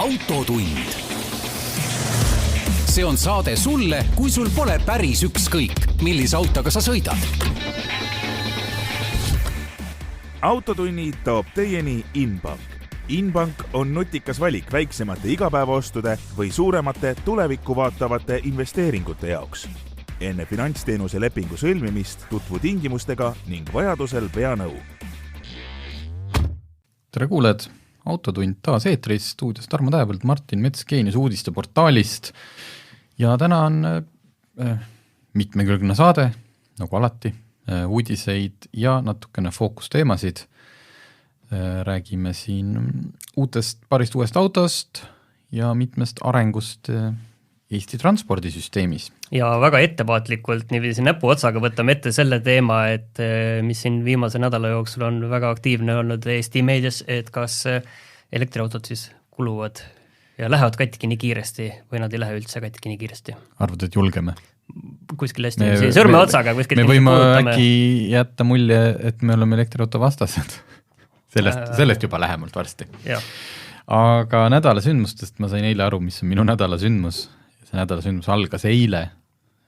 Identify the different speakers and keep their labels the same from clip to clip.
Speaker 1: Autotund. See on saade sulle, kui sul pole päris ükskõik, millise autoga sa sõidad.
Speaker 2: Autotunni toob teieni Inbank. Inbank on nutikas valik väiksemate igapäevaostude või suuremate tulevikku vaatavate investeeringute jaoks. Enne finantsteenuse lepingu sõlmimist tutvu tingimustega ning vajadusel pea nõu.
Speaker 3: Tere kuuled, Autotund taas eetris, stuudios Tarmo Tähepõld, Martin Mets Geenius uudiste portaalist ja täna on mitmekülgne saade, nagu alati, uudiseid ja natukene fookusteemasid. Räägime siin parist uuest autost ja mitmest arengust Eesti transpordisüsteemis.
Speaker 4: Ja väga ettevaatlikult niiviisi näpu otsaga võtame ette selle teema, et mis siin viimase nädala jooksul on väga aktiivne olnud Eesti meedias, et kas elektriautod siis kuluvad ja lähevad katki nii kiiresti või nad ei lähe üldse katki nii kiiresti.
Speaker 3: Arvad, et julgeme?
Speaker 4: Kuskil hästi sõrme otsaga.
Speaker 3: Me võime äkki jätta mulje, et me oleme elektriauto vastased. Sellest juba lähemalt varsti.
Speaker 4: Ja.
Speaker 3: Aga nädala sündmustest ma sain eile aru, mis on minu nädala sündmus. See nädala sündmus algas eile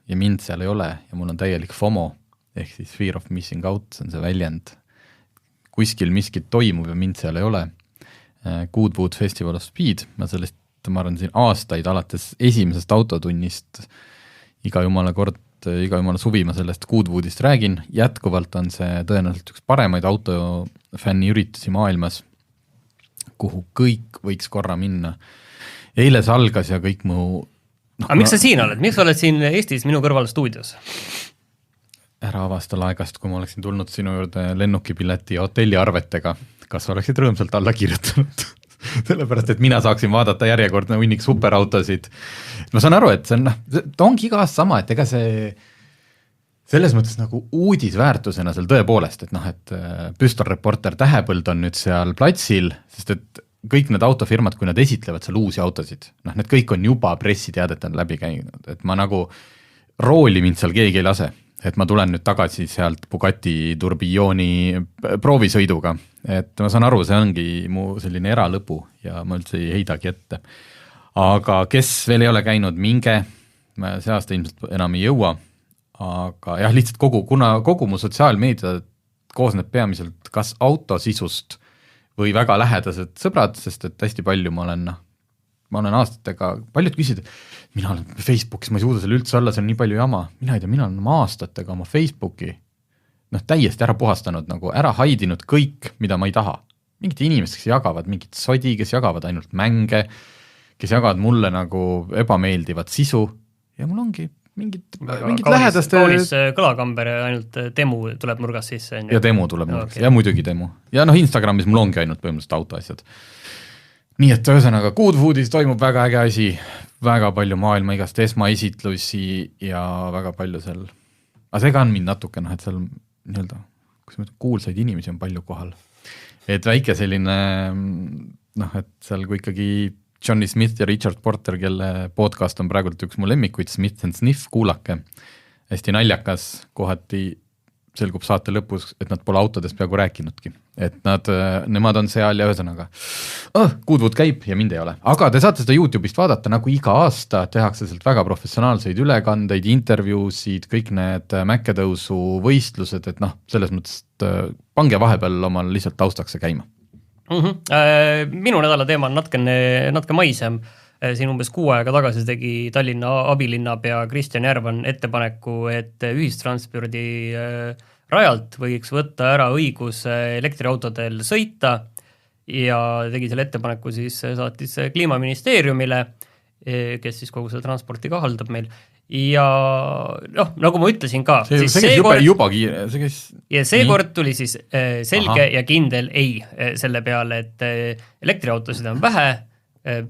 Speaker 3: ja mind seal ei ole ja mul on täielik FOMO, ehk siis Fear of Missing Out, see on see väljend. Kuskil miskit toimub ja mind seal ei ole. Goodwood Festival of Speed, ma arvan siin aastaid alates esimesest autotunnist iga jumala suvi ma sellest Goodwoodist räägin. Jätkuvalt on see tõenäoliselt üks paremaid autofänni üritusi maailmas, kuhu kõik võiks korra minna. Eile see algas ja kõik mu...
Speaker 4: Aga miks sa siin oled? Miks sa oled siin Eestis minu kõrval stuudios?
Speaker 3: Ära avasta laegast, kui ma oleksin tulnud sinu juurde lennukipileti ja hotelliarvetega. Kas oleksid rõõmsalt alla kirjutanud? Sellepärast, et mina saaksin vaadata järjekordne hunnik superautosid. Ma saan aru, et see ongi iga aasta sama, et ega see selles mõttes nagu uudisväärtusena seal tõepoolest, et püstolreporter Tähepõld on nüüd seal platsil, sest et kõik need autofirmad, kui nad esitlevad seal uusi autosid, need kõik on juba pressiteadet läbi käinud, et ma nagu rooli mind seal keegi ei lase, et ma tulen nüüd tagasi sealt Bugatti Tourbilloni proovisõiduga, et ma saan aru, see ongi mu selline eralõpu ja ma üldse ei heidagi ette. Aga kes veel ei ole käinud, minge, see aasta ilmselt enam ei jõua, aga jah, lihtsalt kogu mu sotsiaalmeedia koosneb peamiselt kas autosisust või väga lähedased sõbrad, sest et hästi palju ma olen aastatega, paljud küsida, mina olen Facebookis, ma ei suuda seal üldse olla, see on nii palju jama, mina ei tea, mina olen aastatega oma Facebooki täiesti ära puhastanud, nagu ära haidinud kõik, mida ma ei taha. Mingid inimesed, kes jagavad mingit sodi, kes jagavad ainult mänge, kes jagavad mulle nagu ebameeldivat sisu ja mul ongi mingid lähedaste...
Speaker 4: Kaunis kõlakamber ja ainult demo tuleb nurgas sisse.
Speaker 3: Ja demo tuleb nurgas, ja muidugi demo. Ja Instagramis mul ongi ainult põhimõtteliselt autoasjad. Nii et ühesõnaga Goodwoodis toimub väga äge asi, väga palju maailma igast esmaesitlusi ja väga palju seal. Aga see ka on mind natuke, et seal kuulsaid inimesi on palju kohal. Et väike selline, et seal kui ikkagi Johnny Smith ja Richard Porter, kelle podcast on praegult üks mu lemmikuid, Smith and Sniff, kuulake. Hästi naljakas, kohati selgub saate lõpus, et nad pole autodest peaaegu rääkinudki. Et nemad on seal ja ühesõnaga. Goodwood käib ja mind ei ole. Aga te saate seda YouTube'ist vaadata, nagu iga aasta tehakse sealt väga professionaalseid ülekandeid, intervjuusid, kõik need mäkketõusu võistlused, et selles mõttes pange vahepeal omal lihtsalt taustaks käima.
Speaker 4: Minu nädala teema on natuke maisem. Siin umbes 6 aega tagasi tegi Tallinna abilinnapea Kristjan Järvan ettepaneku, et ühistranspordi rajalt võiks võtta ära õigus elektriautodel sõita ja tegi selle ettepaneku siis saatis Kliimaministeeriumile, kes siis kogu seda transporti ka haldab meil. Ja nagu ma ütlesin ka, seekord tuli siis selge ja kindel ei selle peale, et elektriautosid on vähe,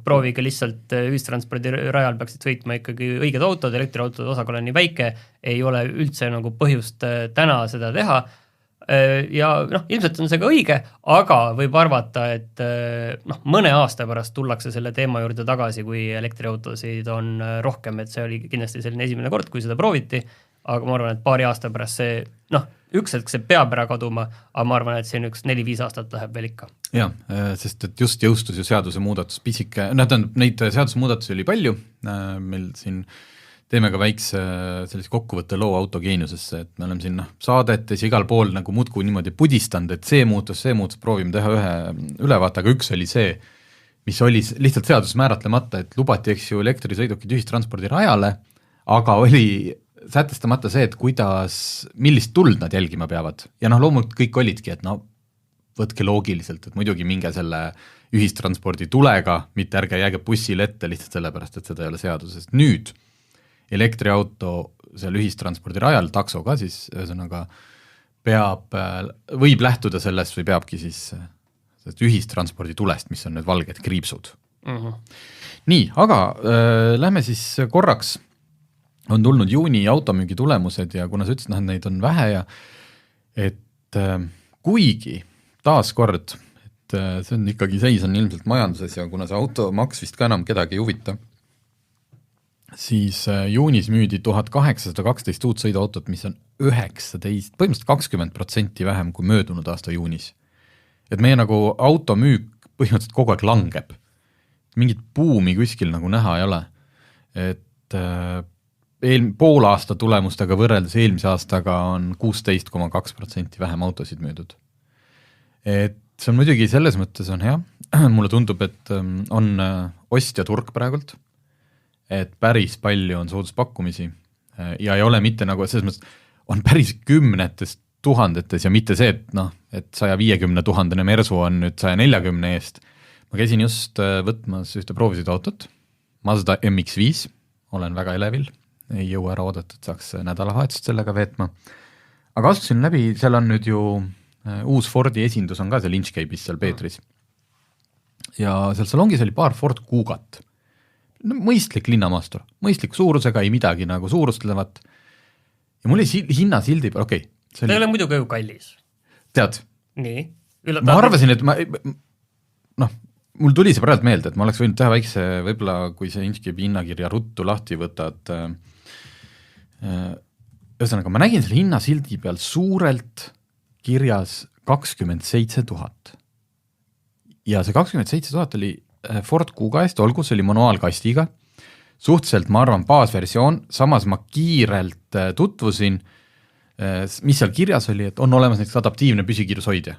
Speaker 4: proovige lihtsalt ühistranspordi rajal peaksid sõitma ikkagi õiged autod, elektriautode osakaal on nii väike, ei ole üldse nagu põhjust täna seda teha. Ja ilmselt on see ka õige, aga võib arvata, et mõne aasta pärast tullakse selle teema juurde tagasi, kui elektriautosid on rohkem, et see oli kindlasti selline esimene kord, kui seda prooviti, aga ma arvan, et paari aasta pärast see, üks hetk see peab ära kaduma, aga ma arvan, et siin üks 4-5 aastat läheb veel ikka.
Speaker 3: Jah, sest et just jõustus ju seadusemuudatus pisike, neid seadusemuudatusi oli palju, meil siin teeme ka väikse sellise kokkuvõtte loo autogeeniusesse, et me oleme siin saadetes igal pool nagu muudkui niimoodi pudistanud, et see muutus, proovime teha ühe ülevaate, aga üks oli see, mis oli lihtsalt seaduses määratlemata, et lubati, eks ju, elektrisõidukid ühistranspordi rajale, aga oli sätestamata see, et millist tuld nad jälgima peavad. Ja loomulikult kõik olidki, et võtke loogiliselt, et muidugi minge selle ühistranspordi tulega, mitte ärge jääge bussile ette lihtsalt sellepärast, et seda ei ole seaduses. Nüüd elektriauto seal ühistranspordi rajal, takso ka siis, ühesõnaga võib lähtuda sellest või peabki siis ühistranspordi tulest, mis on need valged kriipsud. Nii, aga lähme siis korraks, on tulnud juuni automüügi tulemused ja kuna sa ütlesid, et neid on vähe ja et kuigi taaskord, et see on ikkagi seis on ilmselt majanduses ja kuna see automaks vist ka enam kedagi ei huvita, siis juunis müüdi 1812 uut sõiduautot, mis on 19, põhimõtteliselt 20% vähem kui möödunud aasta juunis. Et meie nagu automüük põhimõtteliselt kogu aeg langeb. Mingit buumi kuskil nagu näha ei ole. Et pool aasta tulemustega võrreldes eelmise aastaga on 16,2% vähem autosid müüdud. Et see on muidugi selles mõttes on hea. Mulle tundub, et on ostja turg praegult, et päris palju on sooduspakkumisi ja ei ole mitte nagu, selles mõttes on päris kümnetes tuhandetes ja mitte see, et 150 000 Mersu on nüüd 140 eest. Ma käisin just võtmas ühte proovisõiduautot, Mazda MX-5, olen väga elevil, ei jõua ära oodata, et saaks nädalavahetust sellega veetma. Aga astusin läbi, seal on nüüd ju uus Fordi esindus on ka seal Inchcape'is seal Peetris. Ja seal salongis oli paar Ford Kugat. Mõistlik linnamaastur, mõistlik suurusega, ei midagi nagu suurustlevat. Ja mul oli hinnasildi, okei.
Speaker 4: See ei ole muidugi ju kallis.
Speaker 3: Tead?
Speaker 4: Nii.
Speaker 3: Ma arvasin, et mul tuli see praegu meelde, et ma oleks võinud teha väikse, võib-olla kui see Inchcape'i hinnakirja ruttu lahti võtad. Ühesõnaga, ma nägin selle hinnasildi peal suurelt kirjas 27 000. Ja see 27 000 oli Ford Kuga eest, olgu see oli manuaalkastiga, suhteliselt, ma arvan, baasversioon, samas ma kiirelt tutvusin, mis seal kirjas oli, et on olemas näiteks adaptiivne püsikiirushoidja,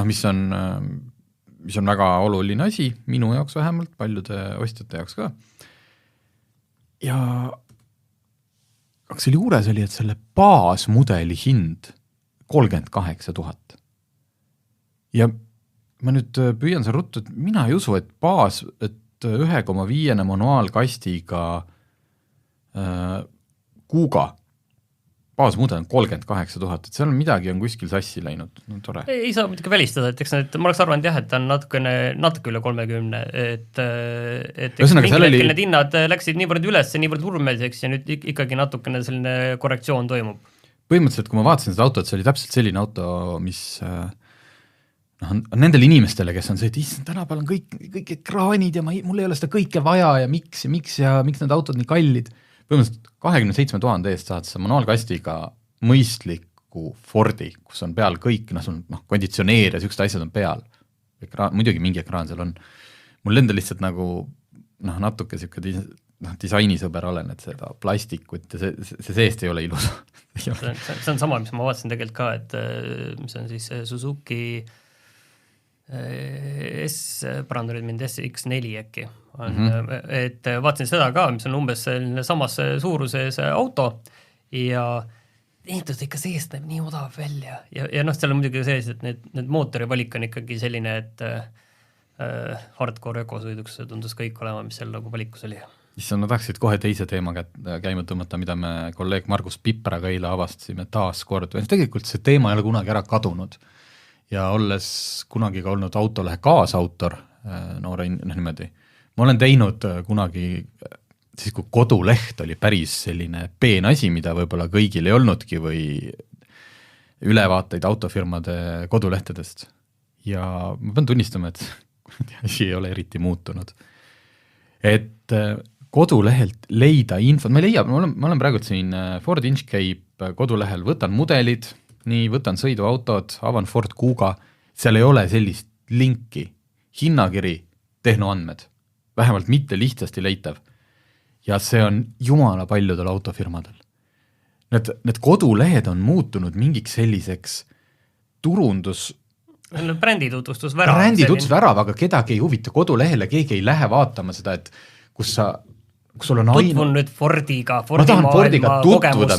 Speaker 3: mis on väga oluline asi, minu jaoks vähemalt, paljude ostjate jaoks ka. Ja selle juures oli, et selle baasmudeli hind 38 000. Ja ma nüüd püüan see ruttu, et mina ei usu, et 1,5 manuaalkastiga Kuga baasmudel on 38 000, et seal midagi on kuskil sassi läinud, tore.
Speaker 4: Ei saa muidugi välistada, et eks ma oleks arvanud jah, et ta on natuke üle 30, et mingi hetkel need hinnad läksid niivõrd üles, niivõrd hurmeliseks ja nüüd ikkagi natukene selline korrektsioon toimub.
Speaker 3: Põhimõtteliselt, kui ma vaatasin seda autot, see oli täpselt selline auto, mis nendele inimestele, kes on see, et tänapäeval on kõik ekraanid ja mul ei ole seda kõike vaja ja miks need autod nii kallid. Põhimõtteliselt 27 000 eest saad sa manuaalkastiga mõistliku Fordi, kus on peal kõik, konditsioneer ja sellised asjad on peal. Muidugi mingi ekraan seal on. Mul enda lihtsalt nagu natuke disainisõber olen, et seda plastikut ja see seest ei ole ilus.
Speaker 4: See on sama, mis ma vaatasin tegelikult ka, et mis on siis Suzuki parandanud mind SX4 äkki on, et vaatasin seda ka, mis on umbes samas suuruses auto ja ehitus ikka seest näeb nii odav välja ja seal on muidugi sees, et need mootori valik on ikkagi selline, et hardcore ökosõiduks tundus kõik olema, mis seal nagu valikus oli.
Speaker 3: Ma tahaksid kohe teise teema käima tõmmata, mida me kolleeg Margus Pipraga eile avastasime taas kord. Tegelikult see teema ei ole kunagi ära kadunud ja olles kunagi ka olnud autolehe kaasautor, noore niimoodi, ma olen teinud kunagi, siis kui koduleht oli päris selline peen asi, mida võib-olla kõigil ei olnudki või ülevaateid autofirmade kodulehtedest. Ja ma pean tunnistama, et asi ei ole eriti muutunud. Et kodulehelt leida infot, ma olen praegu siin Ford Inchcape kodulehel, võtan mudelid, nii võtan sõiduautod, avan Ford Kuga, seal ei ole sellist linki, hinnakiri, tehnoandmed, vähemalt mitte lihtsasti leitav. Ja see on jumala paljudel autofirmadel. Need kodulehed on muutunud mingiks selliseks turundus
Speaker 4: bränditutvustus
Speaker 3: värav, aga kedagi ei huvita kodulehele, keegi ei lähe vaatama seda, et kus sul on
Speaker 4: tutvun nüüd Fordiga,
Speaker 3: ma tahan Fordiga tutvuda,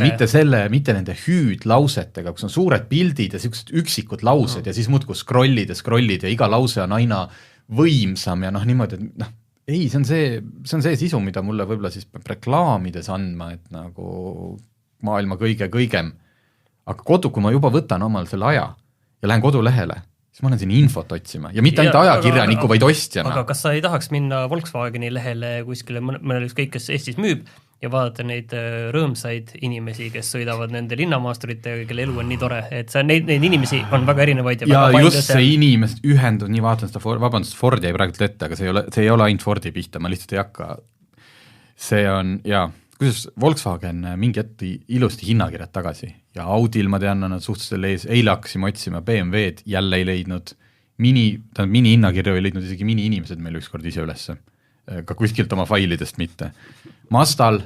Speaker 3: mitte nende hüüdlausetega, kus on suured pildid ja sellised üksikud laused ja siis muudkui scrollid ja iga lause on aina võimsam ja niimoodi, et ei, see on see sisu, mida mulle võib-olla siis peab reklaamides andma, et nagu maailma kõigem. Aga kui ma juba võtan omal selle aja ja lähen kodulehele, siis ma olen siin infot otsima ja mitte ainult ajakirjaniku, vaid ostjana.
Speaker 4: Aga kas sa ei tahaks minna Volkswageni lehele kuskile, mõnel ükskõik, kes Eestis müüb ja vaadata neid rõõmsaid inimesi, kes sõidavad nende linnamaasturitega, kelle elu on nii tore, et neid inimesi on väga erinevaid.
Speaker 3: Ja just see inimesed ühendub, nii vaatan seda, Ford jäi praegu ette, aga see ei ole ainult Fordi pihta, ma lihtsalt ei hakka. See on, kuidas Volkswagen mingi ette ilusti hinnakirjad tagasi ja Audil ma tean, nad suhteliselt ees, eile hakkasime otsima BMW-d, jälle ei leidnud, mini hinnakirju ei leidnud isegi mini inimesed meil ükskord ise ülesse, ka kuskilt oma failidest mitte. Mastal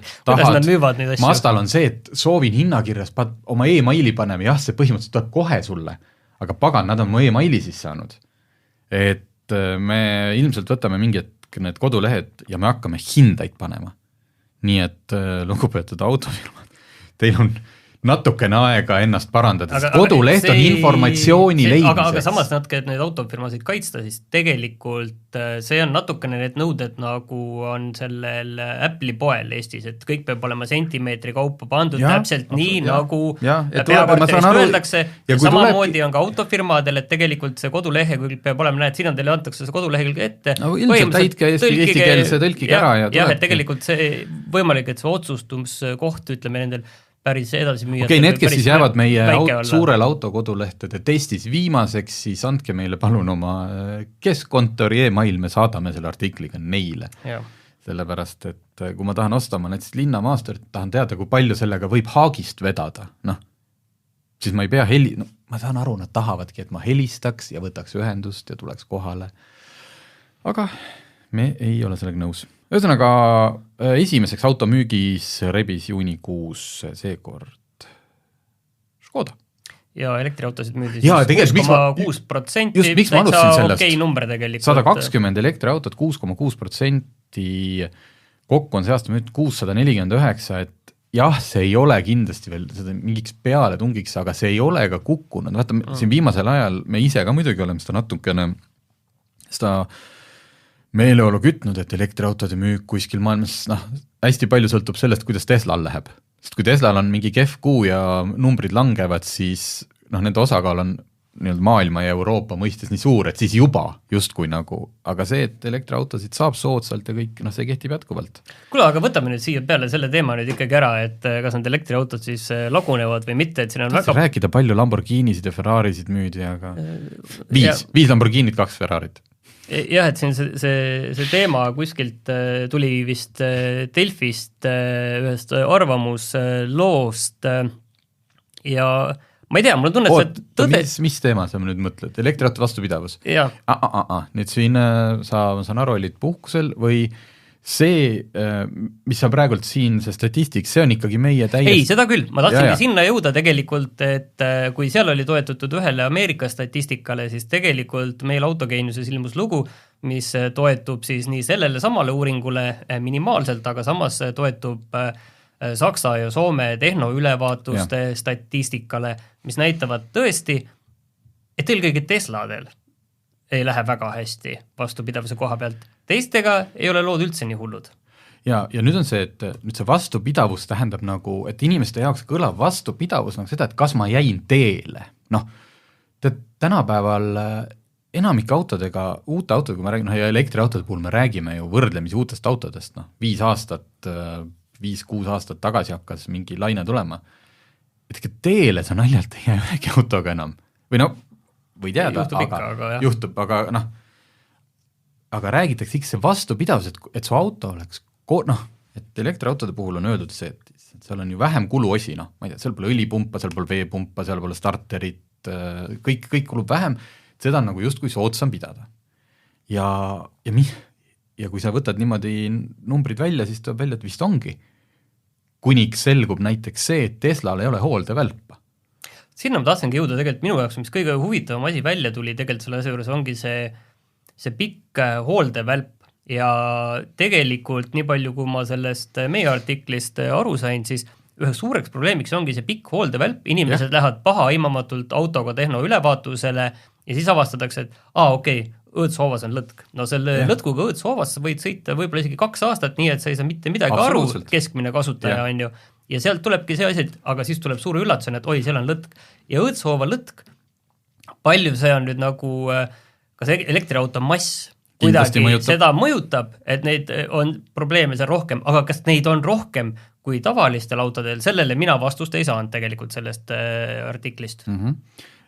Speaker 3: on see, et soovin hinnakirjas oma e-maili panema, see põhimõtteliselt tuleb kohe sulle, aga pagan, nad on mu e-maili siis saanud. Et me ilmselt võtame mingid need kodulehed ja me hakkame hindaid panema. Nii et lugupeetud autofirmad, teil on natukene aega ennast parandada, sest koduleht on informatsiooni leidmiseks.
Speaker 4: Aga samas natuke, et neid autofirmasid kaitsta, siis tegelikult see on natukene need nõuded, nagu on sellel Apple'i poel Eestis, et kõik peab olema sentimeetri kaupa pandud täpselt nii, nagu peakorterist öeldakse. Ja samamoodi on ka autofirmadel, et tegelikult see kodulehekülg peab olema, näed, siin on teile antakse see kodulehekülg ette.
Speaker 3: No ilmselt täitke eestikeelse tõlkige ära ja
Speaker 4: jah, et tegelikult see võimalik, et see otsustuskoht, ütleme nendel päris edasi müüa.
Speaker 3: Okei, need, kes siis jäävad meie suurel autokodulehtede testis viimaseks, siis andke meile palun oma keskkontori e-mail, me saadame selle artikliga neile. Sellepärast, et kui ma tahan osta oma näiteks linnamaasturit, tahan teada, kui palju sellega võib haagist vedada, siis ma ei pea ma saan aru, nad tahavadki, et ma helistaks ja võtaks ühendust ja tuleks kohale. Aga me ei ole sellega nõus. Ühesõnaga, esimeseks automüügis rebis juunikuus seekord Škoda.
Speaker 4: Ja elektriautosid müüdi
Speaker 3: 6,6%. Just, miks ma alustasin sellest?
Speaker 4: Okei number tegelikult.
Speaker 3: 120 elektriautot, 6,6%, kokku on see aasta müüd 649, et jah, see ei ole kindlasti veel seda mingiks peale tungiks, aga see ei ole ka kukkunud. Vaata, siin viimasel ajal me ise ka muidugi oleme seda natukene meeleolu kütnud, et elektriautode müük kuskil maailmas, hästi palju sõltub sellest, kuidas Teslal läheb. Sest kui Teslal on mingi kehv kuu ja numbrid langevad, siis nende osakaal on maailma ja Euroopa mõistes nii suur, et siis juba justkui aga see, et elektriautosid saab soodsalt ja kõik, see kehtib jätkuvalt.
Speaker 4: Kuule, aga võtame nüüd siia peale selle teema nüüd ikkagi ära, et kas need elektriautod siis lagunevad või mitte, et siin on väga...
Speaker 3: rääkida palju Lamborghinisid ja Ferrarisid müüdi, aga 5 Lamborghinid, 2 Ferrarit.
Speaker 4: Jah, et siin see teema kuskilt tuli vist Delfist ühest arvamusloost ja ma ei tea, mul on tunne,
Speaker 3: mis teema sa nüüd mõtled? Elektriauto vastupidavus?
Speaker 4: Jah.
Speaker 3: Nüüd siin sa saan aru, olid puhkusel või see, mis sa praegult siin, see statistik, see on ikkagi meie täiesti...
Speaker 4: Ei, seda küll, ma tahtsingi sinna jõuda tegelikult, et kui seal oli toetutud ühele Ameerika statistikale, siis tegelikult meil autogeeniuses ilmus lugu, mis toetub siis nii sellele samale uuringule minimaalselt, aga samas toetub Saksa ja Soome tehnoülevaatuste statistikale, mis näitavad tõesti, et eelkõige Tesladel ei lähe väga hästi vastupidavuse koha pealt. Teistega ei ole lood üldse nii hullud.
Speaker 3: Ja nüüd on see, et nüüd see vastupidavus tähendab et inimeste jaoks kõlab vastupidavus seda, et kas ma jäin teele. Tänapäeval enamike autodega, uute autodega, kui me räägime, ja elektriautode puhul me räägime ju võrdlemisi uutest autodest, 5-6 aastat tagasi hakkas mingi laine tulema. Et teele sa naljalt ei jää ühegi autoga enam. Või või teada, juhtub, aga räägitakse ikka see vastupidavus, et su auto oleks et elektriautode puhul on öeldud see, et seal on ju vähem kuluosi, noh, ma ei tea, seal pole õlipumpa, seal pole veepumpa, seal pole starterit, kõik kulub vähem, seda on nagu justkui soodsam pidada. Ja kui sa võtad niimoodi numbrid välja, siis tuleb välja, et vist ongi. Kuniks selgub näiteks see, et Teslal ei ole hooldevälpa.
Speaker 4: Sinna ma tahtsingi jõuda tegelikult minu jaoks, mis kõige huvitavam asi välja tuli tegelikult selle asja juures ongi see pikk hooldevälp ja tegelikult nii palju, kui ma sellest meie artiklist aru sain, siis üheks suureks probleemiks ongi see pikk hooldevälp, inimesed lähevad pahaimamatult autoga tehno ülevaatusele ja siis avastatakse, et okei, õõtsoovas on lõtk. No selle lõtkuga õõtsoovas sa võid sõita võib-olla isegi 2 aastat, nii et sa ei saa mitte midagi aru, keskmine kasutaja on ju. Ja sealt tulebki see asi, aga siis tuleb suure üllatusena, et seal on lõtk. Ja õõtsoova lõtk, palju see on nüüd nagu, kas elektriauto mass kuidagi seda mõjutab, et neid on probleeme seal rohkem, aga kas neid on rohkem kui tavalistel autodel, sellele mina vastust ei saanud tegelikult sellest artiklist.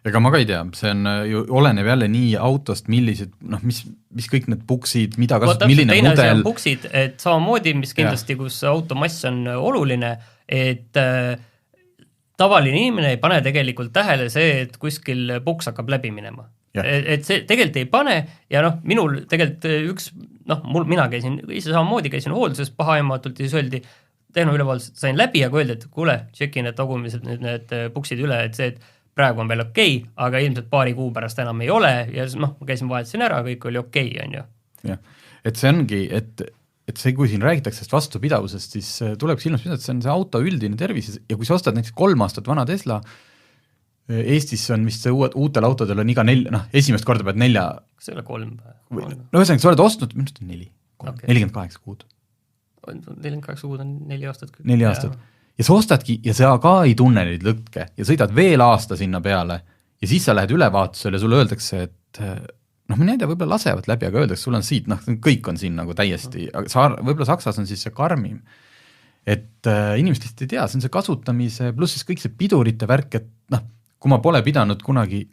Speaker 3: Ega ma ka ei tea, see on ju oleneb jälle nii autost, millised, mis kõik need buksid, mida kasutad, milline mudel. Teine asi on
Speaker 4: buksid, et samamoodi, mis kindlasti, kus automass on oluline, et tavaline inimene ei pane tegelikult tähele see, et kuskil buks hakkab läbi minema. Et see tegelikult ei pane ja minul tegelikult mina käisin, ise samamoodi käisin hoolduses pahaimatult ja siis öeldi, tehno ülevaatused sain läbi, aga öeldi, et kuule, tšeki need tagumised, need buksid üle, et see, et praegu on veel okei, aga ilmselt paari kuu pärast enam ei ole ja siis ma käisin vahetasin ära, kõik oli okei, on ju.
Speaker 3: Jah, et see ongi, et see, kui siin räägitakse vastupidavusest, siis tuleb silmas pidada, et see on see auto üldine tervis ja kui sa ostad näiteks 3 aastat vana Tesla, Eestis on vist see uutel autodel on iga 4, esimest korda pead 4.
Speaker 4: Kas see ei ole 3?
Speaker 3: No ühesõnaga, sa oled ostnud, minu arust on 4, 48 kuud.
Speaker 4: 48 kuud on 4 aastat.
Speaker 3: 4 aastat. Ja sa ostadki ja sa ka ei tunne neid lõtke ja sõidad veel aasta sinna peale ja siis sa lähed ülevaatusele ja sulle öeldakse, et mina ei tea, võib-olla lasevad läbi, aga öeldakse, sul on siit, kõik on siin nagu täiesti, võib-olla Saksas on siis see karmim. Et inimesed lihtsalt ei tea, see on see kasutamise, pluss siis kõik see pidurite värk, et kui ma pole pidanud kunagi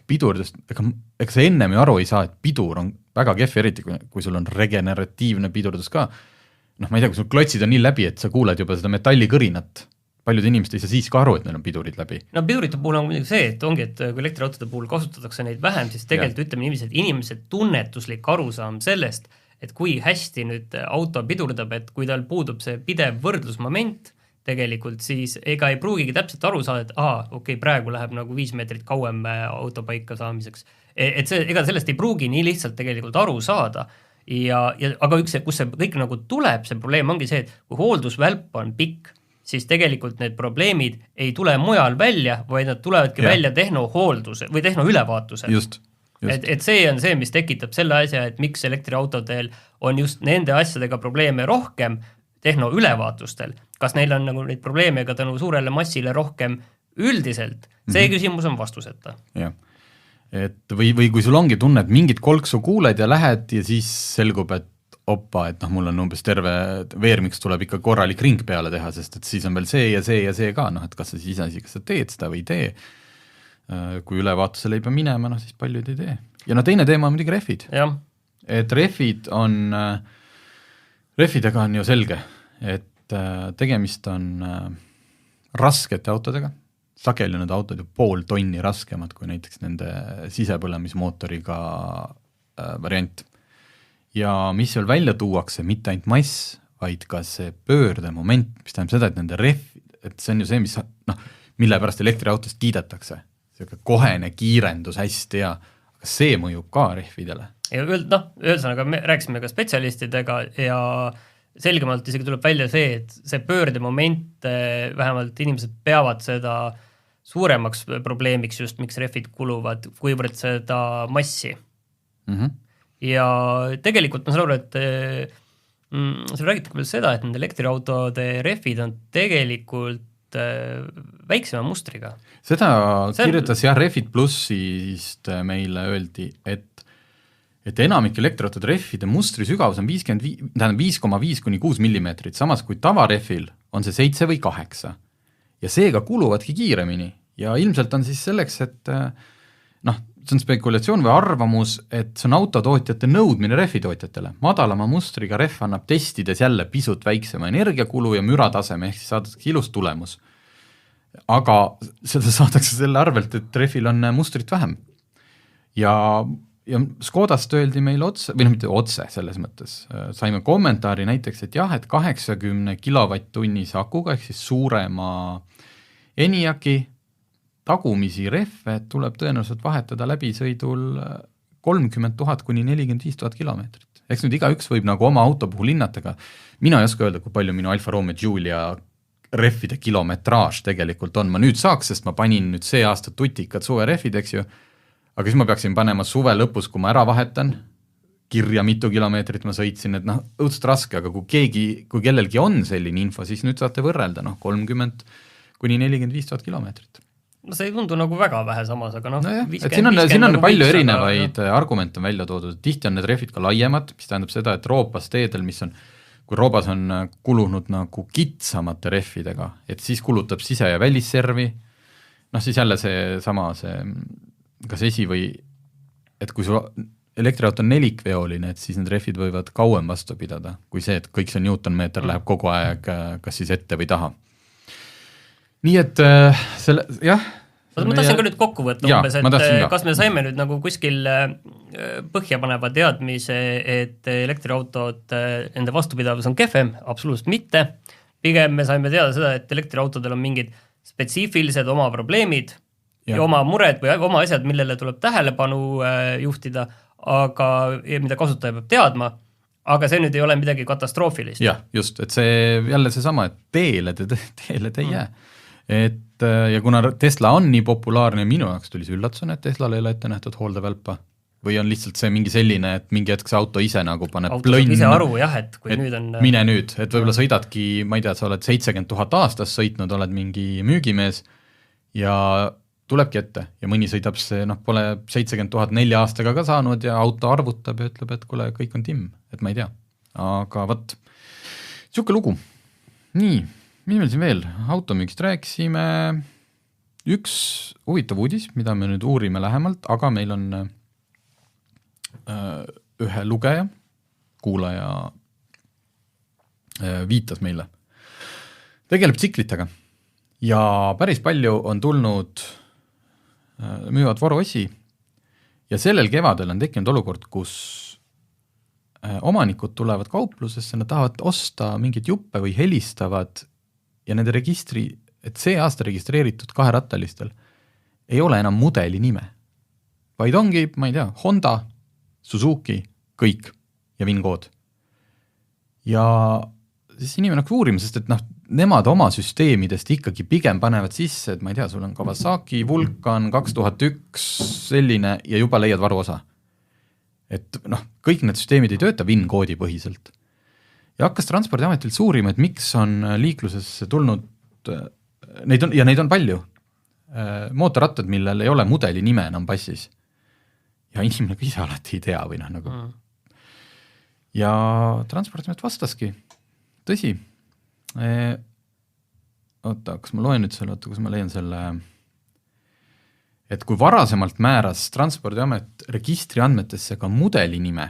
Speaker 3: pidurdest, ega sa ennem ju aru ei saa, et pidur on väga kehv, eriti kui sul on regeneratiivne pidurdus ka. Ma ei tea, kui sul klotsid on nii läbi, et sa kuuled juba seda metallikõrinat. Paljud inimesed ei saa siis ka aru, et neil on pidurid läbi. No
Speaker 4: pidurite puhul on muidugi see, et ongi, et kui elektriautode puhul kasutatakse neid vähem, siis tegelikult ütleme inimesed tunnetuslik arusaam sellest, et kui hästi nüüd auto pidurdab, et kui tal puudub see pidev võrdlusmoment, tegelikult siis ega ei pruugigi täpselt aru saada, et praegu läheb nagu 5 meetrit kauem autopaika saamiseks. Et see, ega sellest ei pruugi nii lihtsalt tegelikult aru saada. Aga kus see kõik nagu tuleb, see probleem ongi see, et kui hooldusvälp on pikk, siis tegelikult need probleemid ei tule mujal välja, vaid nad tulevadki välja tehnohoolduse või tehnoülevaatusel.
Speaker 3: Just.
Speaker 4: Et see on see, mis tekitab selle asja, et miks elektriautodel on just nende asjadega probleeme rohkem tehnoülevaatustel. Kas neil on nagu neid probleeme ka tänu suurele massile rohkem üldiselt? See küsimus on vastuseta.
Speaker 3: Jah. Et või kui sul ongi tunne, et mingit kolksu kuuled ja lähed ja siis selgub, et et mul on umbes terve veermiks tuleb ikka korralik ring peale teha, sest et siis on veel see ja see ja see ka, et kas sa siis kas sa teed seda või ei tee. Kui ülevaatusele ei pea minema, siis paljud ei tee. Ja teine teema on muidugi rehvid. Et rehvidega on ju selge, et tegemist on raskete autodega. Sageli need autod ju 0,5 tonni raskemad kui näiteks nende sisepõlemismootoriga variant. Ja mis seal välja tuuakse, mitte ainult mass, vaid ka see pöördemoment, mis tähendab seda, et nende et see on ju see, mille pärast elektriautost kiidetakse. See kohene kiirendus hästi ja see mõjub ka rehvidele.
Speaker 4: Ja ühesõnaga me rääkisime ka spetsialistidega ja selgemalt isegi tuleb välja see, et see pöördemoment, vähemalt inimesed peavad seda suuremaks probleemiks just, miks rehvid kuluvad, kuivõrd seda massi. Ja tegelikult ma saan aru, et see räägitakse veel seda, et nende elektriautode rehvid on tegelikult väiksema mustriga.
Speaker 3: Seda kirjutas Rehvid Plussist meile öeldi, et enamik elektriautode rehvide mustri sügavus on 5,5 kuni 6 millimeetrit, samas kui tavarehvil on see 7 või 8. Ja seega kuluvadki kiiremini ja ilmselt on siis selleks, et see on spekulatsioon või arvamus, et see on autotootjate nõudmine rehvitootjatele. Madalama mustriga rehv annab testides jälle pisut väiksema energiakulu ja mürataseme, ehk siis saadakse ilus tulemus. Aga seda saadakse selle arvelt, et rehvil on mustrit vähem. Ja Škodast öeldi meil otse, või mitte otse selles mõttes, saime kommentaari näiteks, et jah, et 80 kilovatt-tunnise akuga, ehk siis suurema Eniaki tagumisi rehve tuleb tõenäoliselt vahetada läbisõidul 30 000 kuni 45 000 kilomeetrit. Eks nüüd igaüks võib nagu oma auto puhul hinnatega. Mina ei oska öelda, kui palju minu Alfa Romeo Giulia rehvide kilometraaž tegelikult on. Ma nüüd saaks, sest ma panin nüüd see aasta tutikad suve rehvid, eks ju. Aga siis ma peaksin panema suve lõpus, kui ma ära vahetan, kirja mitu kilomeetrit ma sõitsin, et õudselt raske, aga kui kellelgi on selline info, siis nüüd saate võrrelda 30 kuni 45 000 kilomeetrit.
Speaker 4: No see ei tundu nagu väga vähe samas, aga
Speaker 3: siin on palju erinevaid argumente on välja toodud. Tihti on need rehvid ka laiemad, mis tähendab seda, et roobas teedel, kui roobas on kulunud nagu kitsamate rehvidega, et siis kulutab sise- ja välisservi, siis jälle see kas esi või, et kui su elektriauto on nelikveoline, et siis need rehvid võivad kauem vastu pidada, kui see, et kõik see Newton-meeter läheb kogu aeg kas siis ette või taha. Nii et jah.
Speaker 4: Ma tahtsin ka nüüd kokku võtta umbes, et kas me saime nüüd nagu kuskil põhjapaneva teadmise, et elektriautod, nende vastupidavus on kehvem, absoluutselt mitte. Pigem me saime teada seda, et elektriautodel on mingid spetsiifilised oma probleemid ja oma mured või oma asjad, millele tuleb tähelepanu juhtida, aga mida kasutaja peab teadma, aga see nüüd ei ole midagi katastroofilist.
Speaker 3: Jah, just, et see jälle seesama, et teele te ei jää. Ja kuna Tesla on nii populaarne, minu jaoks tuli see üllatusena, et Teslal ei ole ette nähtud hooldevälpa või on lihtsalt see mingi selline, et mingi hetk see auto ise nagu paneb plõnn.
Speaker 4: Auto ise aru, jah, et kui nüüd on...
Speaker 3: Mine nüüd, et võib-olla sõidadki, ma ei tea, sa oled 70 000 aastas sõitnud, oled mingi müügimees ja tulebki ette ja mõni sõidab see, pole 70 000 4 aastaga ka saanud ja auto arvutab ja ütleb, et kuule, kõik on timm, et ma ei tea. Aga võt, siuke lugu. Nii, mis meil siin veel? Automüügist rääkisime. Üks huvitav uudis, mida me nüüd uurime lähemalt, aga meil on ühe lugeja, kuulaja viitas meile. Tegeleb tsiklitega ja päris palju on tulnud müüvad varuosi ja sellel kevadel on tekkinud olukord, kus omanikud tulevad kauplusesse, nad tahavad osta mingit juppe või helistavad ja nende registri, et see aasta registreeritud kaherattalistel ei ole enam mudeli nime, vaid ongi, ma ei tea, Honda, Suzuki, kõik ja VIN-kood. Ja siis inimene hakkab uurima, sest et nemad oma süsteemidest ikkagi pigem panevad sisse, et ma ei tea, sul on Kawasaki, Vulcan, 2001, selline ja juba leiad varuosa. Et kõik need süsteemid ei tööta VIN-koodi põhiselt. Ja hakkas Transpordiametilt uurima, et miks on liiklusesse tulnud, neid on palju, mootorrattad, millel ei ole mudeli nime enam passis. Ja inimene ka ise alati ei tea või nagu. Ja Transpordiamet vastaski, tõsi, oota, kas ma loen nüüd selle, kus ma leian selle, et kui varasemalt määras Transpordiamet registri andmetesse ka mudeli nime,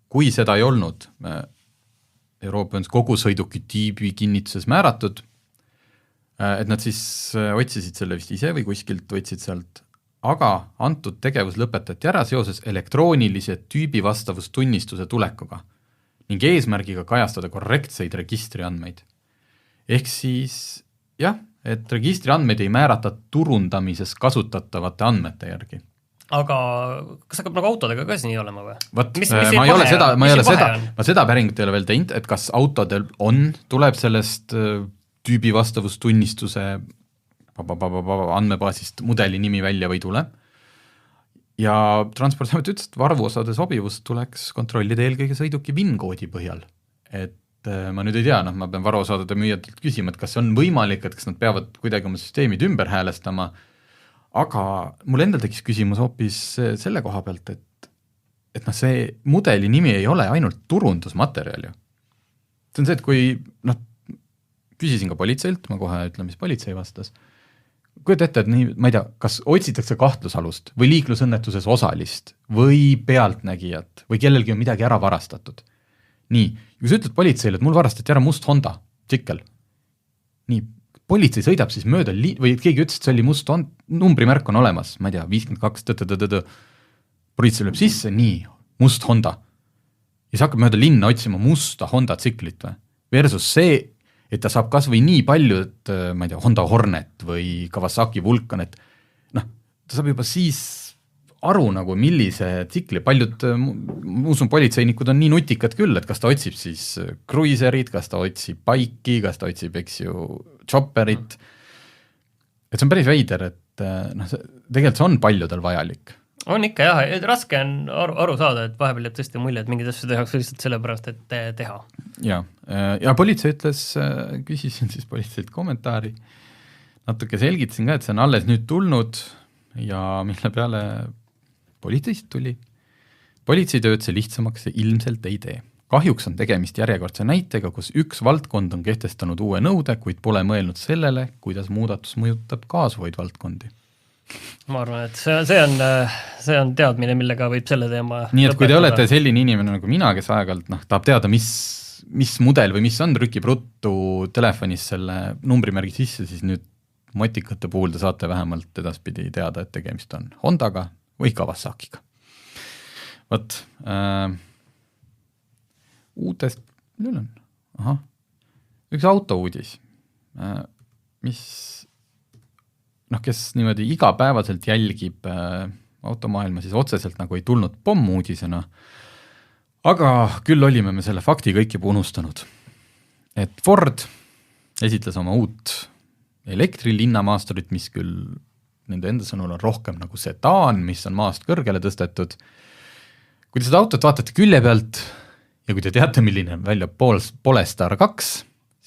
Speaker 3: kui seda ei olnud Euroopa kogu sõiduki tüübi kinnituses määratud, et nad siis otsisid selle vist ise või kuskilt võtsid sealt, aga antud tegevus lõpetati ära seoses elektroonilise tüübi vastavustunnistuse tulekuga ning eesmärgiga kajastada korrektseid registriandmeid. Ehk siis, jah, et registriandmeid ei määrata turundamises kasutatavate andmete järgi.
Speaker 4: Aga kas hakkab nagu autodega ka nii olema või?
Speaker 3: Ma seda päringut ei ole veel teinud, et kas autodel tuleb sellest tüübi vastavustunnistuse andmebaasist mudeli nimi välja või tule. Ja Transpordiamet ütles, et varuosade sobivust tuleks kontrollida eelkõige sõiduki VIN-koodi põhjal. Et ma nüüd ei tea, ma pean varuosadade müüjatelt küsima, et kas see on võimalik, et kas nad peavad kuidagi oma süsteemid ümber häälestama, aga mul endal tekkis küsimus hoopis selle koha pealt, et see mudeli nimi ei ole ainult turundusmaterjal ju. See on see, et kui küsisin ka politseilt, ma kohe ütlen, mis politsei vastas, kujuta ette, et nii, ma ei tea, kas otsitakse kahtlusalust või liiklusõnnetuses osalist või pealtnägijat või kellelgi on midagi ära varastatud. Nii, kui sa ütled politseile, et mul varastati ära must Honda, tsikkel. Nii, politsei sõidab siis mööda või keegi ütles, et see oli must Honda, numbrimärk on olemas, ma ei tea, 52, politsei lööb sisse, nii, must Honda. Ja see hakkab mööda linna otsima musta Honda tsiklit või? Versus see, et ta saab kas või nii palju, et ma ei tea, Honda Hornet või Kawasaki Vulcan, et noh, ta saab juba siis aru nagu, millise tsikli, paljud, ma usun, politseinikud on nii nutikad küll, et kas ta otsib siis cruiserit, kas ta otsib baiki, kas ta otsib, eks ju, chopperit, et see on päris veider, et noh, tegelikult see on paljudel vajalik.
Speaker 4: On ikka jah, raske on aru saada, et vahepeal jääb tõesti mulje, et mingid asjad tehakse lihtsalt sellepärast, et teha.
Speaker 3: Ja politsei ütles, küsisin siis politseilt kommentaari, natuke selgitasin ka, et see on alles nüüd tulnud ja mille peale politseist tuli. Politseitööd see lihtsamaks see ilmselt ei tee. Kahjuks on tegemist järjekordse näitega, kus üks valdkond on kehtestanud uue nõude, kuid pole mõelnud sellele, kuidas muudatus mõjutab kaasuvaid valdkondi.
Speaker 4: Ma arvan, et see on teadmine, millega võib selle teema
Speaker 3: nii, et kui te olete selline inimene nagu mina, kes aeg-ajalt tahab teada, mis mudel või mis on, trükib ruttu telefonis selle numbrimärgi sisse, siis nüüd motikate puhul te saate vähemalt edaspidi teada, et tegemist on Hondaga või Kawasakiga. Võt, uutest, üks autouudis, mis kes niimoodi igapäevaselt jälgib automaailma, siis otseselt nagu ei tulnud pommuudisena, aga küll olime me selle fakti kõik juba unustanud. Et Ford esitles oma uut elektrilinnamaasturit, mis küll nende enda sõnul on rohkem nagu sedaan, mis on maast kõrgele tõstetud. Kui te seda autot vaatate külje pealt ja kui te teate, milline on välja Polestar 2,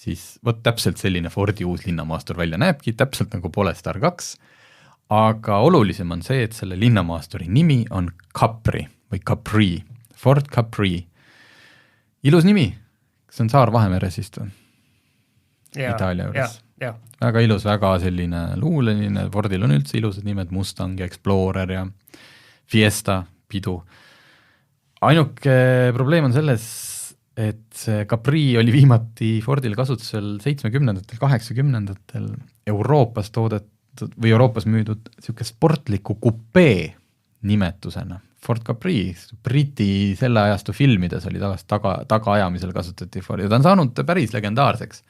Speaker 3: siis võt täpselt selline Fordi uus linnamaastur välja näebki, täpselt nagu Polestar 2, aga olulisem on see, et selle linnamaasturi nimi on Capri või Capri, Ford Capri. Ilus nimi, see on saar Vahemeres vist või? Itaalia juures. Väga ilus, väga selline luuleline, Fordil on üldse ilusad nimed, Mustang ja Explorer ja Fiesta, pidu. Ainuke probleem on selles, et see Capri oli viimati Fordil kasutusel 70-ndatel, 80-ndatel Euroopas toodetud või Euroopas müüdud siuke sportliku kupee nimetusena. Ford Capri, Briti selle ajastu filmides oli tagaajamisel kasutati Ford ja ta on saanud päris legendaarseks.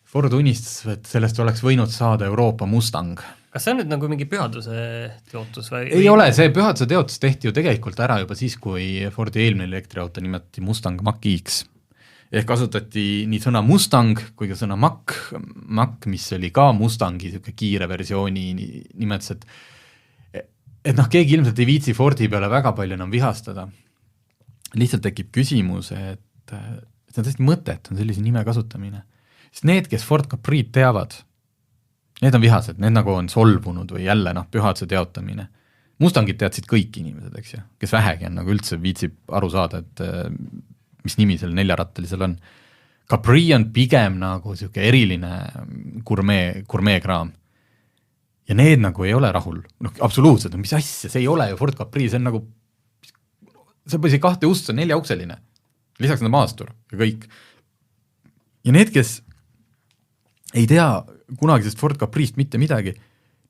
Speaker 3: Ford unistas, et sellest oleks võinud saada Euroopa Mustang.
Speaker 4: Kas see on nüüd nagu mingi pühaduse teotus?
Speaker 3: Ei ole, see pühaduse teotus tehti ju tegelikult ära juba siis, kui Fordi eelmine elektriauto nimetati Mustang Mach-X. Ehk kasutati nii sõna Mustang kui ka sõna Mach, mis oli ka Mustangi kiire versiooni nimetus, et keegi ilmselt ei viitsi Fordi peale väga palju enam vihastada. Lihtsalt tekib küsimus, et see on tõesti mõtet, on sellise nime kasutamine. Sest need, kes Ford Capri teavad, need on vihased, need nagu on solvunud või jälle pühaduse teotamine. Mustangid teadsid kõik inimesed, eks ju, kes vähegi on nagu üldse viitsib aru saada, et mis nimi selle 4-rattalisel on. Capri on pigem nagu siuke eriline gurmee-kraam. Ja need nagu ei ole rahul. Absoluutselt, mis asja, see ei ole ju Ford Capri, see on nagu, see põsi 2 ust, see on 4-ukseline. Lisaks on maastur ja kõik. Ja need, kes ei tea kunagisest Ford Caprist mitte midagi,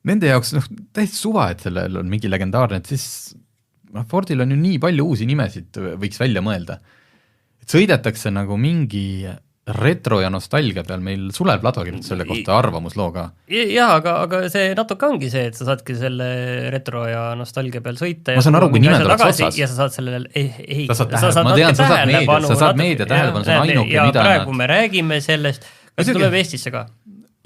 Speaker 3: nende jaoks täiesti suva, et sellel on mingi legendaarne, et siis Fordil on ju nii palju uusi nimesid võiks välja mõelda. Et sõidetakse nagu mingi retro ja nostalgia peal, meil Sulev Lado kirjutas selle kohta arvamuslooga.
Speaker 4: Jah, aga see natuke ongi see, et sa saadki selle retro ja nostalgia peal sõita.
Speaker 3: Ma saan aru, kui nimed oleks otsas.
Speaker 4: Ja sa saad sellele,
Speaker 3: sa saad meedia tähelepanu, see on ainuke,
Speaker 4: ja
Speaker 3: mida
Speaker 4: praegu me räägime sellest, kas see tuleb Eestisse ka?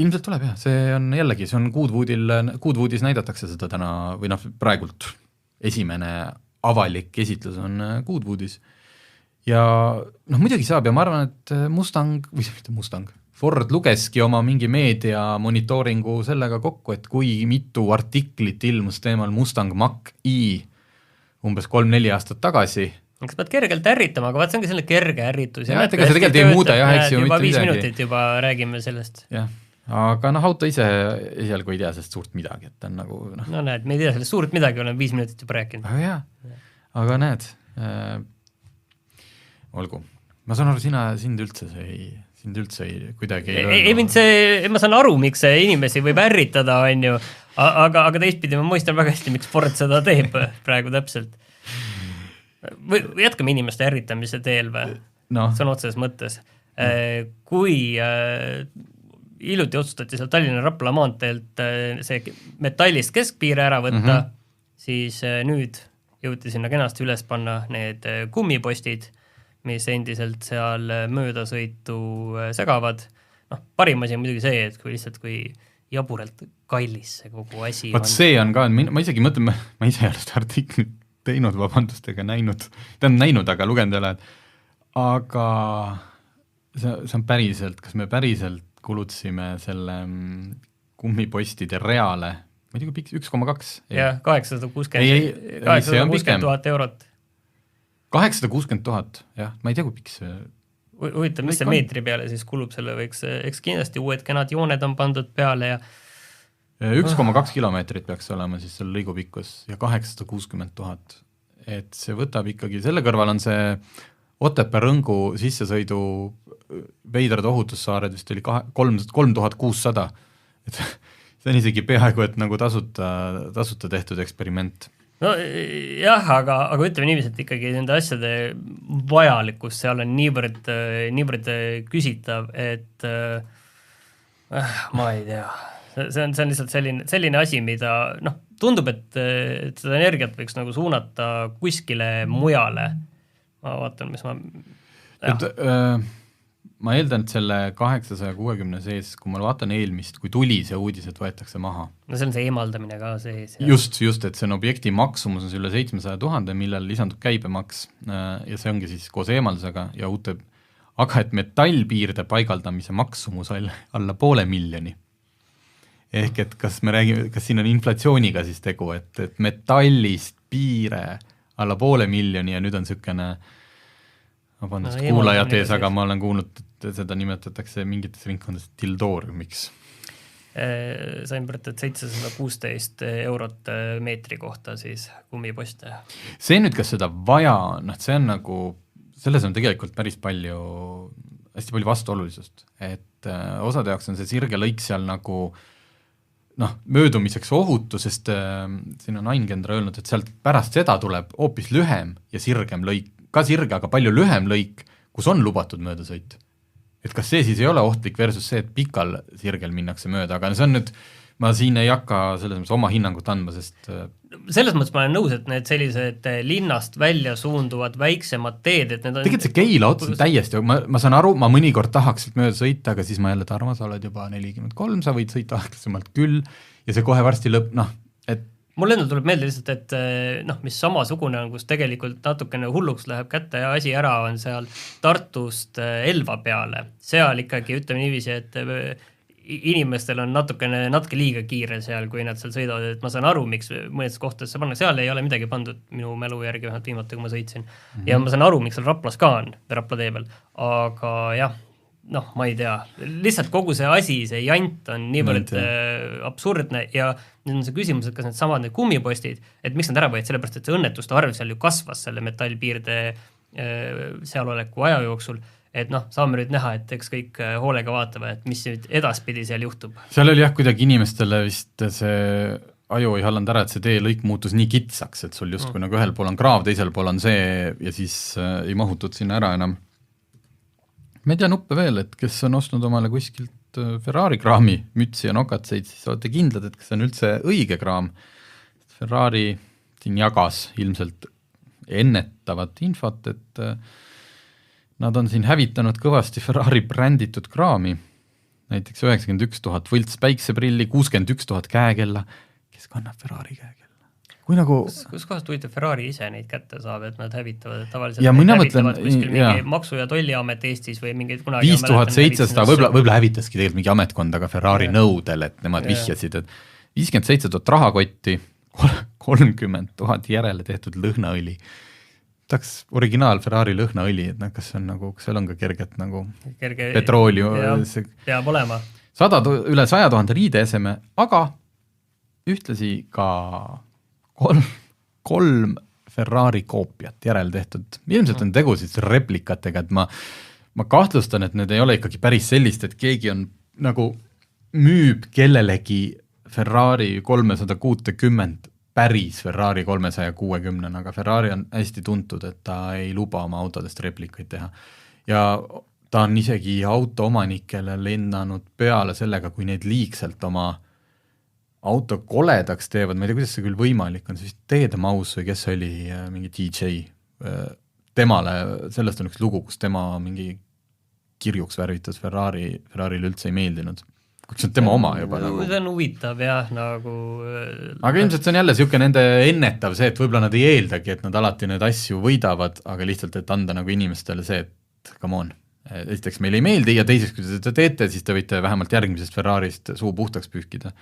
Speaker 3: Ilmselt tuleb jah, see on jällegi, see on Goodwoodis näidatakse seda täna, või praegult esimene avalik esitlus on Goodwoodis. Ja muidugi saab ja ma arvan, et Ford lugeski oma mingi meedia monitooringu sellega kokku, et kui mitu artiklit ilmus teemal Mustang Mach-E umbes 3-4 aastat tagasi.
Speaker 4: Kas pead kergelt ärritama, aga vaat see ongi selline kerge ärritus.
Speaker 3: Ja ega see tegelikult ei muuda, jah, eks ju.
Speaker 4: Juba 5 minutit juba räägime sellest.
Speaker 3: Jah. aga auto ise esialgu ei tea sellest suurt midagi, et on nagu
Speaker 4: no näed, me ei tea sellest suurt midagi, olen 5 minutit juba rääkinud.
Speaker 3: Aga jaa, aga näed, olgu. Ma saan aru, sind üldse kuidagi
Speaker 4: ei mind see, ma saan aru, miks see inimesi võib ärritada, on ju, aga teistpidi ma mõistan väga hästi, miks Ford seda teeb praegu täpselt. Või jätkame inimeste ärritamise teel või? Sõna otseses mõttes. Kui hiljuti otsustati seal Tallinna-Rapla maanteelt see metallist keskpiire ära võtta, siis nüüd jõuti sinna kenasti üles panna need kummipostid, mis endiselt seal möödasõitu segavad. Parim asi on muidugi see, et kui jaburalt kallis see kogu asi
Speaker 3: on. See on ka, ma isegi mõtlen, ma ise ei ole seda artiklit teinud, vabandust, ega näinud, aga lugenud ei ole, aga see on päriselt, kas me päriselt kulutasime selle kummipostide reale, ma ei tea, kui 1,2?
Speaker 4: Jah, 860 000 eurot.
Speaker 3: 860 000, jah, ma ei tea, kui pikk see...
Speaker 4: Huvitav, mis see meetri peale siis kulub selle, eks kindlasti uued kenad jooned on pandud peale ja
Speaker 3: 1,2 kilomeetrit peaks olema siis selle lõigu pikkus ja 860 000. Et see võtab ikkagi, selle kõrval on see Otepää Rõngu sissesõidu veidrad ohutussaared vist oli 3600. Et see on isegi peaaegu, et nagu tasuta tehtud eksperiment.
Speaker 4: No jah, aga ütleme niiviisi, et ikkagi nende asjade vajalikkus seal on niivõrd küsitav, et ma ei tea. See on lihtsalt selline asi, mida tundub, et seda energiat võiks nagu suunata kuskile mujale. Ma vaatan, mis ma...
Speaker 3: Ma eeldan, et selle 860 sees, kui ma vaatan eelmist, kui tuli see uudis, et võetakse maha.
Speaker 4: No see on see eemaldamine ka sees.
Speaker 3: Just, et see on objekti maksumus on üle 700 000, millal lisandub käibemaks ja see ongi siis koos eemaldusega ja aga et metallpiirde paigaldamise maksumus alla 500 000. Ehk et kas siin on inflatsiooniga siis tegu, et metallist piire alla 500 000 ja nüüd on sükene kuulajad ees, aga ma olen kuulnud, et seda nimetatakse mingites ringkondades dildooriumiks.
Speaker 4: Sain praegu 716 eurot meetri kohta siis kummiposte.
Speaker 3: See nüüd, kas seda vaja, see on nagu, selles on tegelikult päris palju, hästi palju vastuolulisust, et osade jaoks on see sirge lõik seal nagu möödumiseks ohutu, sest siin on Ainkendra öelnud, et sealt pärast seda tuleb hoopis lühem ja sirgem lõik, ka sirge, aga palju lühem lõik, kus on lubatud möödasõit. Et kas see siis ei ole ohtlik versus see, et pikal sirgel minnakse mööda, aga see on nüüd, ma siin ei hakka selles mõttes oma hinnangut andma, sest...
Speaker 4: Selles mõttes ma olen nõus, et need sellised linnast välja suunduvad väiksemad teed, et need on...
Speaker 3: Tegelikult see Keila ots on täiesti, ma saan aru, ma mõnikord tahaks mööda sõita, aga siis ma jälle, Tarmo, sa oled juba 43, sa võid sõita aeglasemalt küll ja see kohe varsti lõpp, et
Speaker 4: mul endal tuleb meelde lihtsalt, et mis samasugune on, kus tegelikult natukene hulluks läheb kätte ja asi ära on seal Tartust Elva peale. Seal ikkagi ütleme niiviisi, et inimestel on natuke liiga kiire seal, kui nad seal sõidavad, et ma saan aru, miks mõnedes kohtades panna, seal ei ole midagi pandud minu mälu järgi vähemalt viimati, kui ma sõitsin. Ja ma saan aru, miks seal Raplas ka on, Rapla tee peal, aga jah, ma ei tea, lihtsalt kogu see asi, see jant on niivõrd absurdne ja nüüd on see küsimus, et kas need samad need kummipostid, et miks nad ära võid, sellepärast, et see õnnetuste arv seal ju kasvas selle metallpiirde sealoleku aja jooksul, et saame nüüd näha, et eks kõik hoolega vaatame, et mis nüüd edaspidi seal juhtub.
Speaker 3: Seal oli jah, kuidagi inimestele vist see aju ei hallanud ära, et see teelõik muutus nii kitsaks, et sul justkui nagu ühel pool on kraav, teisel pool on see ja siis ei mahutud sinna ära enam. Ma ei tea nuppe veel, et kes on ostnud omale kuskilt Ferrari kraami mütsi ja nokatseid, siis olete kindlad, et kas see on üldse õige kraam. Ferrari siin jagas ilmselt ennetavat infot, et nad on siin hävitanud kõvasti Ferrari bränditud kraami. Näiteks 91 000 võlts päikseprilli, 61 000 käekella. Kes kannab Ferrari käekella? Kui nagu...
Speaker 4: Kus kohast huvitav Ferrari ise neid kätte saab, et nad hävitavad tavaliselt
Speaker 3: ja
Speaker 4: hävitavad
Speaker 3: mõtlen,
Speaker 4: kuskil mingi maksu- ja tolliamet Eestis või mingi kunagi
Speaker 3: 5700, võib-olla hävitaski tegelikult mingi ametkond, aga Ferrari nõudel, et nemad vihjasid, et 57 000 rahakotti, 30 000 järele tehtud lõhnaõli. Taks originaal Ferrari lõhnaõli, et kas see on nagu, kas seal on ka kerget nagu petroolium.
Speaker 4: Peab olema.
Speaker 3: üle 100 000 riideeseme, aga ühtlasi ka kolm Ferrari koopiat järeltehtud. Ilmselt on tegu siis replikatega, et ma kahtlustan, et need ei ole ikkagi päris sellist, et keegi on nagu müüb kellelegi Ferrari 360 päris Ferrari 360, aga Ferrari on hästi tuntud, et ta ei luba oma autodest replikaid teha. Ja ta on isegi autoomanikele lennanud peale sellega, kui neid liigselt oma auto koledaks teevad, ma ei tea, kuidas see küll võimalik on, siis Teede Maus või kes oli mingi DJ, temale, sellest on üks lugu, kus tema mingi kirjuks värvitas Ferrari'le üldse ei meeldinud. Kus on tema oma juba nagu.
Speaker 4: See on huvitav jah, nagu...
Speaker 3: Aga ilmselt see on jälle siuke nende ennetav see, et võib-olla nad ei eeldagi, et nad alati need asju võidavad, aga lihtsalt, et anda nagu inimestele see, et come on. Esiteks meile ei meeldi ja teiseks, kui te seda teete, siis te võite vähemalt järgmisest Ferrarist suu puhtaks pühkida.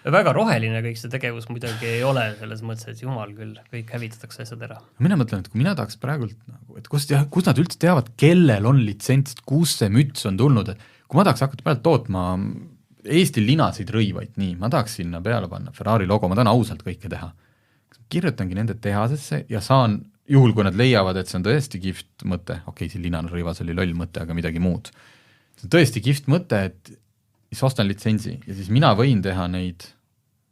Speaker 4: Väga roheline kõik see tegevus muidugi ei ole selles mõttes, et jumal küll, kõik hävitatakse asjad ära.
Speaker 3: Mina mõtlen, et kui mina tahaks praegult, et kus nad üldse teavad, kellel on litsents, kus see müts on tulnud, et kui ma tahaks hakata pealt tootma Eesti linasid rõivaid, nii, ma tahaks sinna peale panna Ferrari logo, ma tahan ausalt kõike teha. Kirjutangi nende tehasesse ja saan juhul, kui nad leiavad, et see on tõesti kihvt mõte, okei, see linane rõivas oli loll mõte, aga midagi muud. See on tõesti kihvt mõte, et siis ostan litsentsi ja siis mina võin teha neid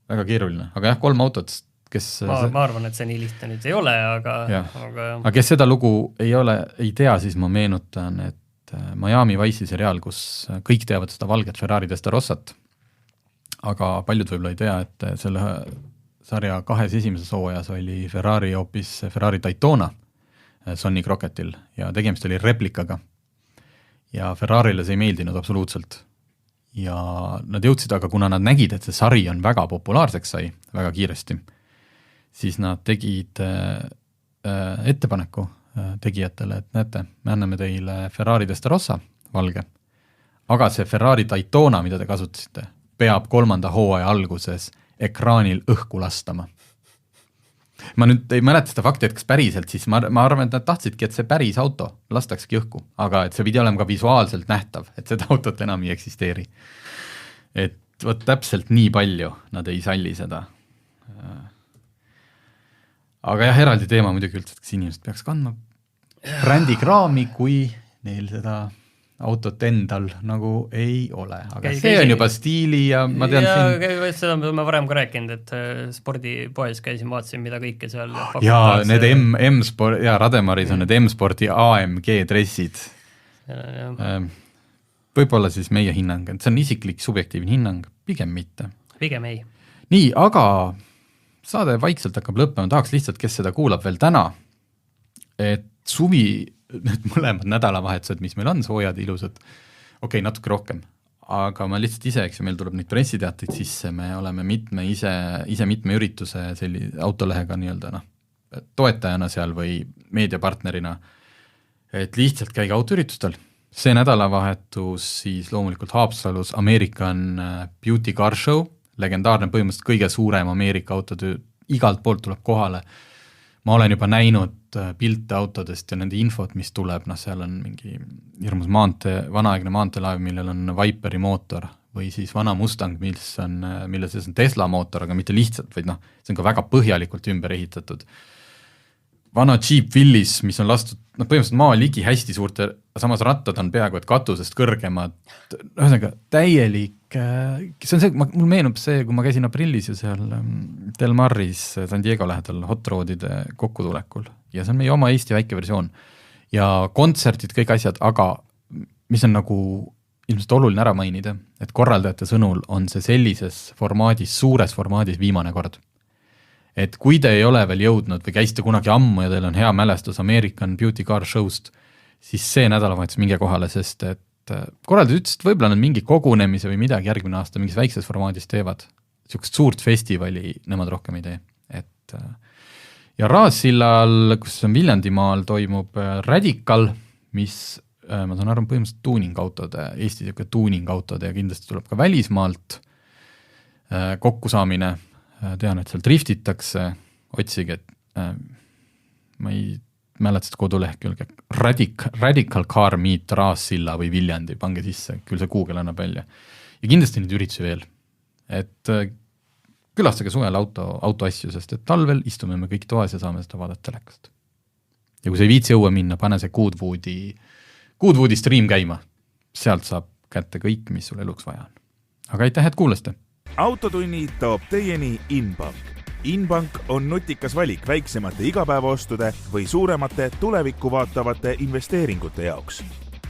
Speaker 3: väga keeruline, aga jah, 3 autot, kes...
Speaker 4: Ma arvan, et see nii lihtne nüüd ei ole, aga
Speaker 3: kes seda lugu ei tea, siis ma meenutan, et Miami Vice'i seriaal, kus kõik teavad seda valget Ferrari Testarossat, aga paljud võib-olla ei tea, et selle sarja 2 esimeses hooajas oli hoopis Ferrari Daytona Sonny Crocketil ja tegemist oli replikaga. Ja Ferrarile see ei meeldinud absoluutselt. Ja nad jõudsid, aga kuna nad nägid, et see sari on väga populaarseks sai, väga kiiresti, siis nad tegid ettepaneku tegijatele, et näete, me anname teile Ferrari Testarossa valge, aga see Ferrari Daytona, mida te kasutasite, peab 3. hooaja alguses ekraanil õhku lastama. Ma nüüd ei mäleta seda fakti, et kas päriselt, siis ma arvan, et nad tahtsidki, et see päris auto lastakski õhku, aga et see pidi olema ka visuaalselt nähtav, et seda autot enam ei eksisteeri. Et võt täpselt nii palju nad ei salli seda. Aga jah, eraldi teema muidugi üldse, et kas inimesed peaks kandma brändikraami, kui neil seda autot endal nagu ei ole. Aga see on juba stiili ja ma tean
Speaker 4: seda me varem ka rääkinud, et spordipoes käisin, vaatasin, mida kõike seal
Speaker 3: ja need M-sport, ja Rademaris on need M-spordi AMG dressid. Võib-olla siis meie hinnang, et see on isiklik subjektiivne hinnang, pigem mitte.
Speaker 4: Pigem ei.
Speaker 3: Nii, aga saade vaikselt hakkab lõppema, tahaks lihtsalt, kes seda kuulab veel täna, et suvi, need mõlemad nädalavahetused, mis meil on, soojad, ilusad, okei, natuke rohkem, aga ma lihtsalt ise, eks meil tuleb neid pressiteateid sisse, me oleme ise mitme ürituse autolehega nii-öelda toetajana seal või meediapartnerina, et lihtsalt käige autoüritustel. See nädalavahetus siis loomulikult Haapsalus American Beauty Car Show, legendaarne põhimõtteliselt kõige suurem Ameerika autotöö, igalt poolt tuleb kohale. Ma olen juba näinud pilte autodest ja nende infot, mis tuleb, seal on mingi hirmus vanaaegne maanteelaev, millel on Viperi mootor või siis vana Mustang, mille sees on Tesla mootor, aga mitte lihtsalt, vaid see on ka väga põhjalikult ümber ehitatud. Vana Jeep Willis, mis on lastud põhimõtteliselt maa ligi hästi suurte, samas rattad on peaaegu et katusest kõrgemad, ühesõnaga täielik, see on see, mul meenub see, kui ma käisin aprillis ju seal Del Maris San Diego lähedal hot roadide kokkutulekul ja see on meie oma Eesti väike versioon ja kontserdid, kõik asjad, aga mis on nagu ilmselt oluline ära mainida, et korraldajate sõnul on see sellises formaadis, suures formaadis viimane kord. Et kui te ei ole veel jõudnud või käisite kunagi ammu ja teil on hea mälestus American Beauty Car Show'st, siis see nädalavahetus minge kohale, sest et korraldajad ütlesid, et võib-olla nad mingi kogunemise või midagi järgmine aasta mingis väikses formaadis teevad. Siukest suurt festivali nemad rohkem ei tee. Ja Raassillal, kus on Viljandimaal, toimub Radical, mis ma saan aru põhimõtteliselt tuuningautode, Eesti tuuningautode ja kindlasti tuleb ka välismaalt kokkusaamine. Tean, et seal driftitakse, otsige, et ma ei mäleta seda kodulehkülge, Radical Car Meet Raassilla või Viljandi, pange sisse, küll see Google annab välja. ja kindlasti neid üritusi veel, et külastage suvel auto asju, sest et talvel istume me kõik toas ja saame seda vaadata telekast. Ja kui sa ei viitsi õue minna, pane see Goodwoodi stream käima, sealt saab kätte kõik, mis sul eluks vaja on. Aga aitäh, et kuulasite!
Speaker 2: Autotunni toob teieni Inbank. Inbank on nutikas valik väiksemate igapäevaostude või suuremate tulevikku vaatavate investeeringute jaoks.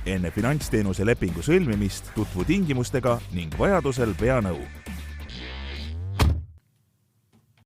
Speaker 2: Enne finantsteenuse lepingu sõlmimist tutvu tingimustega ning vajadusel pea nõu.